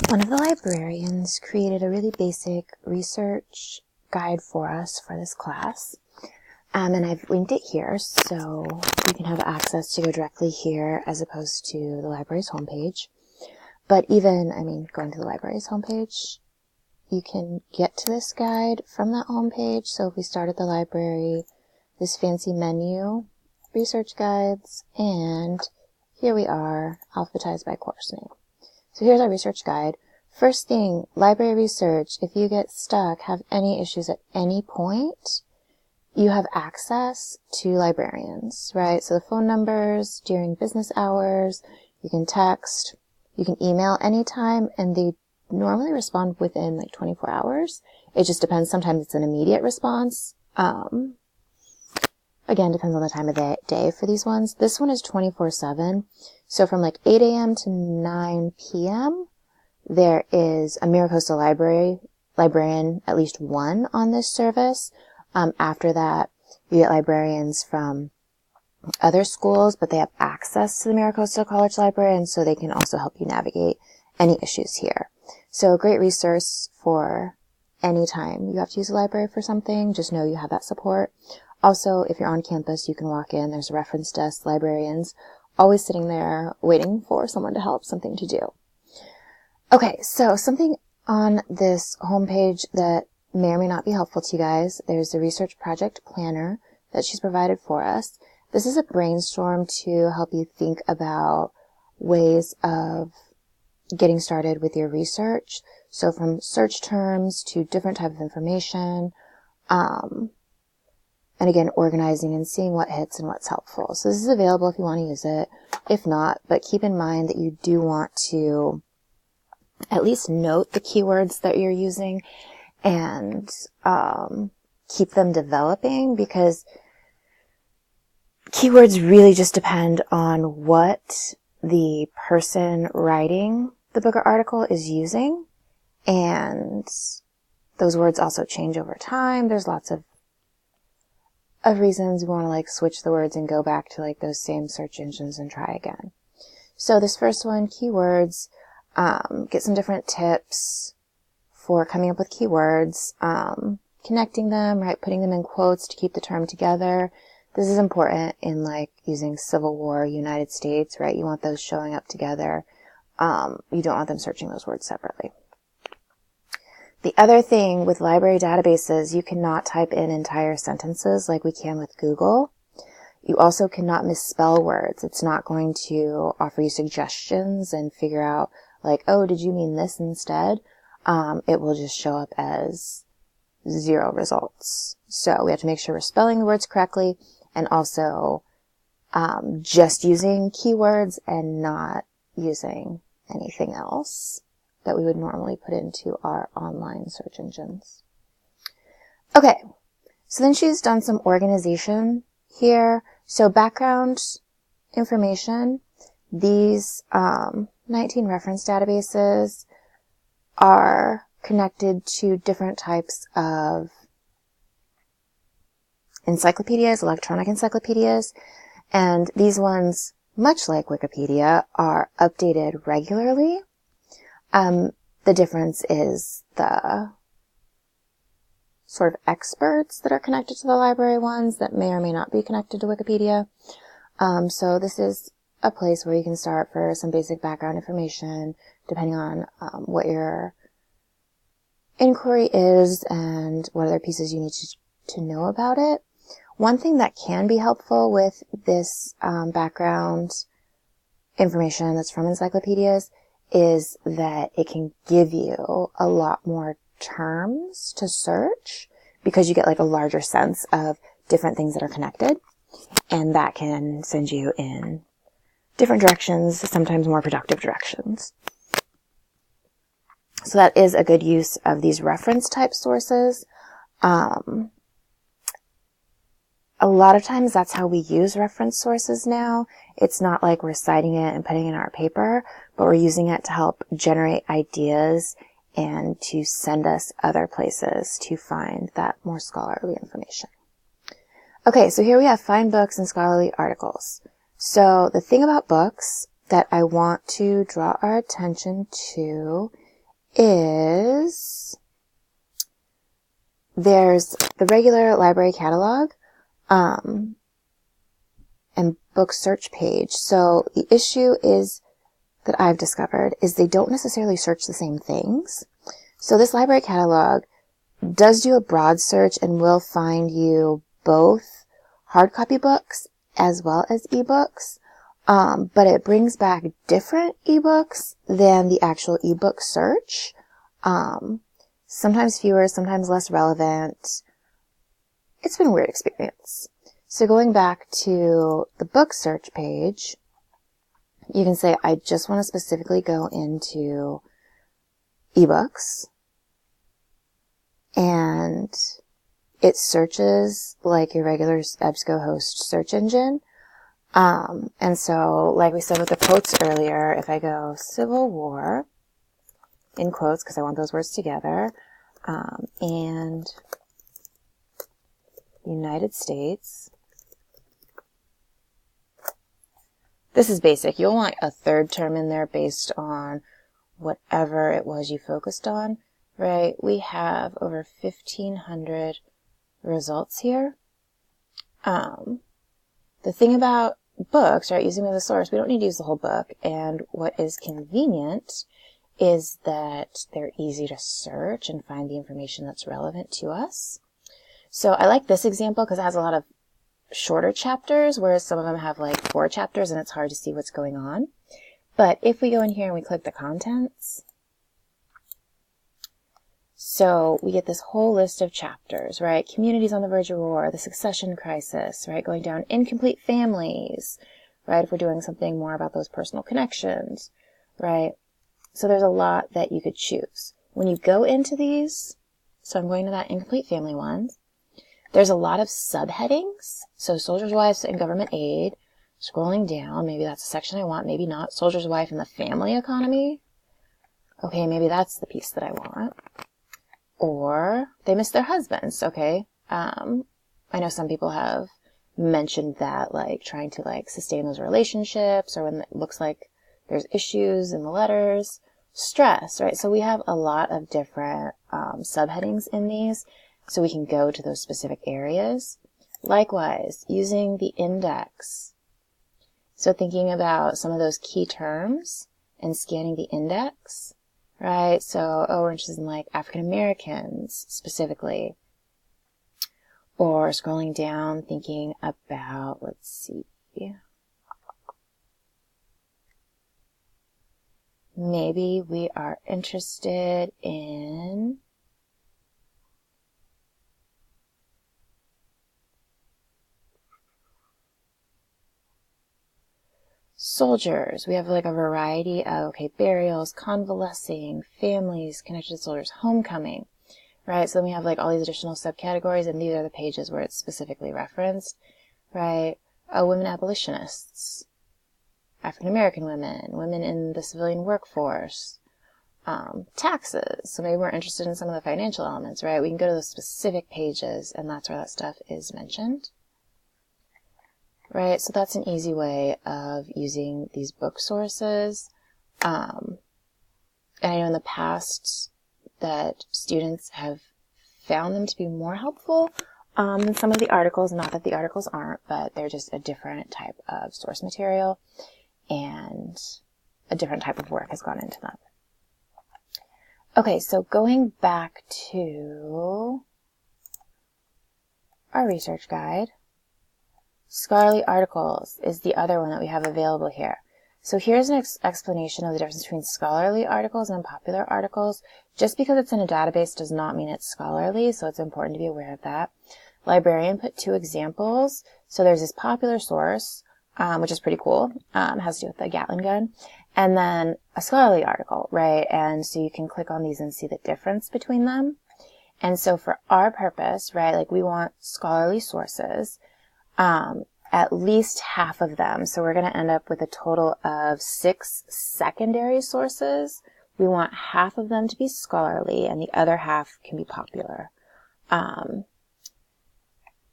One of the librarians created a really basic research guide for us for this class. And I've linked it here so you can have access to go directly here as opposed to the library's homepage. But even, going to the library's homepage, you can get to this guide from that homepage. So if we start at the library, this fancy menu, research guides, and here we are, alphabetized by course name. So here's our research guide. First thing, library research, if you get stuck, have any issues at any point, you have access to librarians, right? So the phone numbers during business hours, you can text, you can email anytime, and they normally respond within like 24 hours. It just depends. Sometimes it's an immediate response. Again, depends on the time of the day for these ones. This one is 24/7. So from like 8 a.m. to 9 p.m., there is a MiraCosta librarian, at least one on this service. After that, you get librarians from other schools, but they have access to the MiraCosta College Library, and so they can also help you navigate any issues here. So a great resource for any time you have to use a library for something. Just know you have that support. Also, if you're on campus, you can walk in. There's a reference desk, librarians, always sitting there waiting for someone to help, something to do. Okay, so something on this homepage that may or may not be helpful to you guys. There's the research project planner that she's provided for us. This is a brainstorm to help you think about ways of getting started with your research. So from search terms to different type of information, and again, organizing and seeing what hits and what's helpful. So this is available if you want to use it. If not, but keep in mind that you do want to at least note the keywords that you're using and keep them developing, because keywords really just depend on what the person writing the book or article is using, and those words also change over time. There's lots of reasons we want to switch the words and go back to those same search engines and try again. So this first one, keywords, get some different tips for coming up with keywords, connecting them, right, putting them in quotes to keep the term together. This is important in using Civil War, United States, right? You want those showing up together. You don't want them searching those words separately. The other thing with library databases, you cannot type in entire sentences like we can with Google. You also cannot misspell words. It's not going to offer you suggestions and figure out oh, did you mean this instead? It will just show up as 0 results. So we have to make sure we're spelling the words correctly, and also just using keywords and not using anything else that we would normally put into our online search engines. Okay, so then she's done some organization here. So background information, these 19 reference databases are connected to different types of encyclopedias, electronic encyclopedias, and these ones, much like Wikipedia, are updated regularly. The difference is the sort of experts that are connected to the library ones that may or may not be connected to Wikipedia. So this is a place where you can start for some basic background information, depending on what your inquiry is and what other pieces you need to know about it. One thing that can be helpful with this background information that's from encyclopedias is that it can give you a lot more terms to search, because you get a larger sense of different things that are connected, and that can send you in different directions, sometimes more productive directions. So that is a good use of these reference type sources. A lot of times that's how we use reference sources now. It's not like we're citing it and putting it in our paper, but we're using it to help generate ideas and to send us other places to find that more scholarly information. Okay, so here we have find books and scholarly articles. So the thing about books that I want to draw our attention to is there's the regular library catalog, and book search page. So the issue is that I've discovered is they don't necessarily search the same things. So this library catalog does do a broad search and will find you both hard copy books as well as ebooks. But it brings back different ebooks than the actual ebook search. Sometimes fewer, sometimes less relevant. It's been a weird experience. So going back to the book search page, you can say, I just want to specifically go into ebooks. And it searches like a regular EBSCOhost search engine. And so, like we said with the quotes earlier, if I go Civil War, in quotes, because I want those words together, and United States. This is basic. You'll want a third term in there based on whatever it was you focused on, right? We have over 1,500 results here. The thing about books, right, using them as a source, we don't need to use the whole book. And what is convenient is that they're easy to search and find the information that's relevant to us. So I like this example because it has a lot of shorter chapters, whereas some of them have like 4 chapters and it's hard to see what's going on. But if we go in here and we click the contents, so we get this whole list of chapters, right? Communities on the verge of war, the succession crisis, right? Going down incomplete families, right? If we're doing something more about those personal connections, right? So there's a lot that you could choose. When you go into these, so I'm going to that incomplete family one, there's a lot of subheadings. So soldiers' wives and government aid. Scrolling down, maybe that's a section I want, maybe not. Soldier's wife and the family economy. Okay, maybe that's the piece that I want. Or they miss their husbands. Okay. I know some people have mentioned that, like trying to like sustain those relationships, or when it looks like there's issues in the letters. Stress, right? So we have a lot of different subheadings in these, so we can go to those specific areas. Likewise, using the index. So thinking about some of those key terms and scanning the index, right? So, we're interested in like African Americans specifically. Or scrolling down, thinking about, let's see. Maybe we are interested in soldiers. We have like a variety of, burials, convalescing, families, connected to soldiers, homecoming, right? So then we have like all these additional subcategories, and these are the pages where it's specifically referenced, right? Women abolitionists, African American women, women in the civilian workforce, taxes. So maybe we're interested in some of the financial elements, right? We can go to the specific pages, and that's where that stuff is mentioned. Right, so that's an easy way of using these book sources. And I know in the past that students have found them to be more helpful than some of the articles. Not that the articles aren't, but they're just a different type of source material, and a different type of work has gone into them. Okay, so going back to our research guide, scholarly articles is the other one that we have available here. So here's an explanation of the difference between scholarly articles and popular articles. Just because it's in a database does not mean it's scholarly, so it's important to be aware of that. Librarian put 2 examples. So there's this popular source, which is pretty cool. It has to do with the Gatling gun. And then a scholarly article, right? And so you can click on these and see the difference between them. And so for our purpose, right, like we want scholarly sources, at least half of them. So we're going to end up with a total of 6 secondary sources. We want half of them to be scholarly, and the other half can be popular.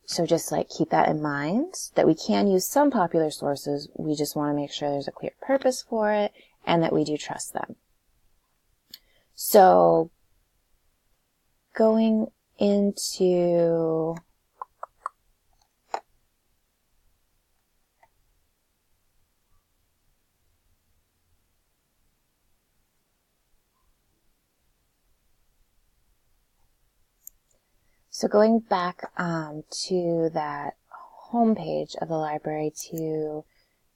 So just like keep that in mind, that we can use some popular sources. We just want to make sure there's a clear purpose for it and that we do trust them. So going into So going back to that home page of the library to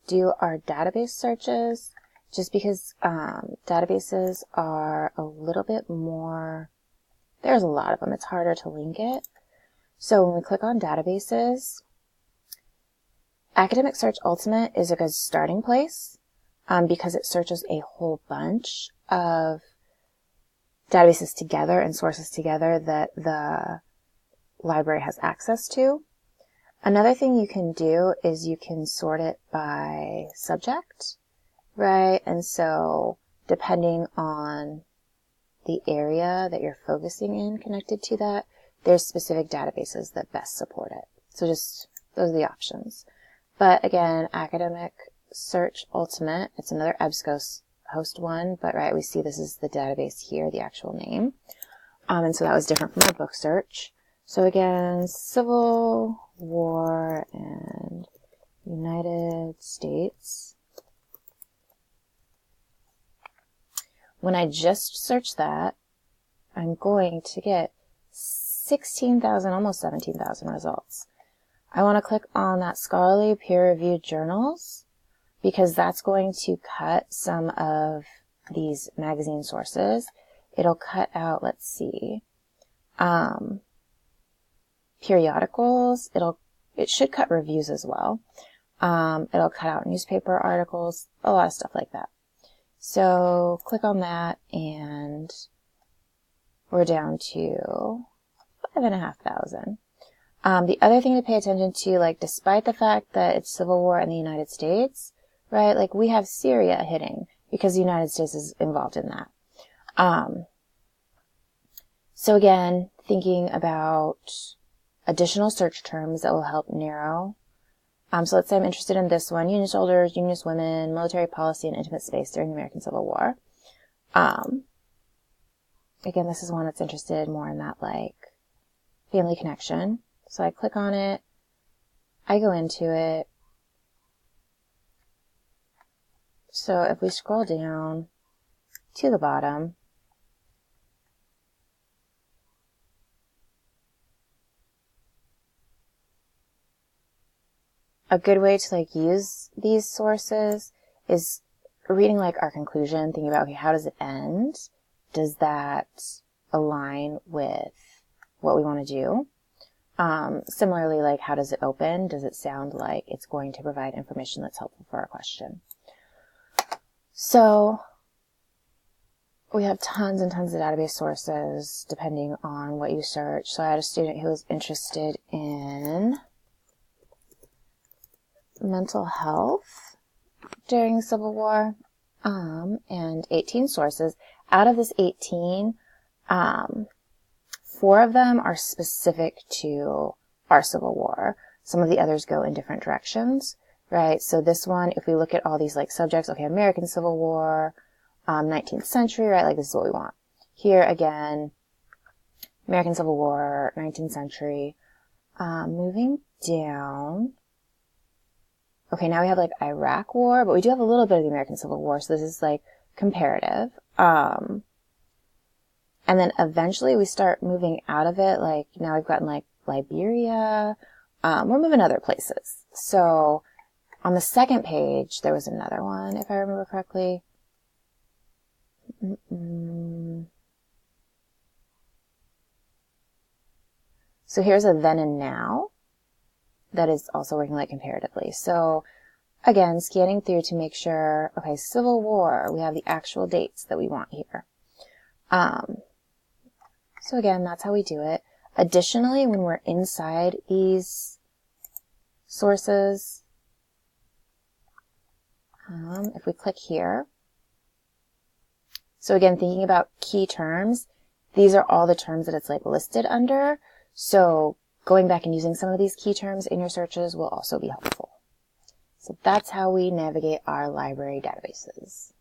do our database searches, just because databases are a little bit more, there's a lot of them, it's harder to link it. So when we click on databases, Academic Search Ultimate is a good starting place because it searches a whole bunch of databases together and sources together that the library has access to. Another thing you can do is you can sort it by subject, right? And so depending on the area that you're focusing in connected to that, there's specific databases that best support it. So just, those are the options. But again, Academic Search Ultimate, it's another EBSCO host one, but right, we see this is the database here, the actual name. And so that was different from our book search. So again, Civil War and United States. When I just search that, I'm going to get 16,000, almost 17,000 results. I want to click on that scholarly peer-reviewed journals because that's going to cut some of these magazine sources. It'll cut out, let's see, periodicals. It should cut reviews as well. It'll cut out newspaper articles, a lot of stuff like that. So click on that and we're down to 5,500. The other thing to pay attention to, like, despite the fact that it's Civil War in the United States, right, like we have Syria hitting because the United States is involved in that. So again, thinking about additional search terms that will help narrow. So let's say I'm interested in this one, Union soldiers, Unionist women, military policy, and intimate space during the American Civil War. Again, this is one that's interested more in that, like, family connection. So I click on it, I go into it. So if we scroll down to the bottom, a good way to, like, use these sources is reading, like, our conclusion, thinking about, okay, how does it end? Does that align with what we want to do? Similarly, like, how does it open? Does it sound like it's going to provide information that's helpful for our question? So we have tons and tons of database sources depending on what you search. So I had a student who was interested in mental health during the Civil War, and 18 sources. Out of this 18, 4 of them are specific to our Civil War. Some of the others go in different directions, right? So this one, if we look at all these, like, subjects, okay, American Civil War, 19th century, right? Like, this is what we want. Here, again, American Civil War, 19th century. Moving down. Okay, now we have, like, Iraq War, but we do have a little bit of the American Civil War, so this is, like, comparative. And then eventually we start moving out of it, like, now we've gotten, like, Liberia. We're moving other places. So on the second page, there was another one, if I remember correctly. So here's a then and now that is also working, like, comparatively. So again, scanning through to make sure, okay, Civil War, we have the actual dates that we want here. So again, that's how we do it. Additionally, when we're inside these sources, if we click here, so again, thinking about key terms, these are all the terms that it's, like, listed under. So going back and using some of these key terms in your searches will also be helpful. So that's how we navigate our library databases.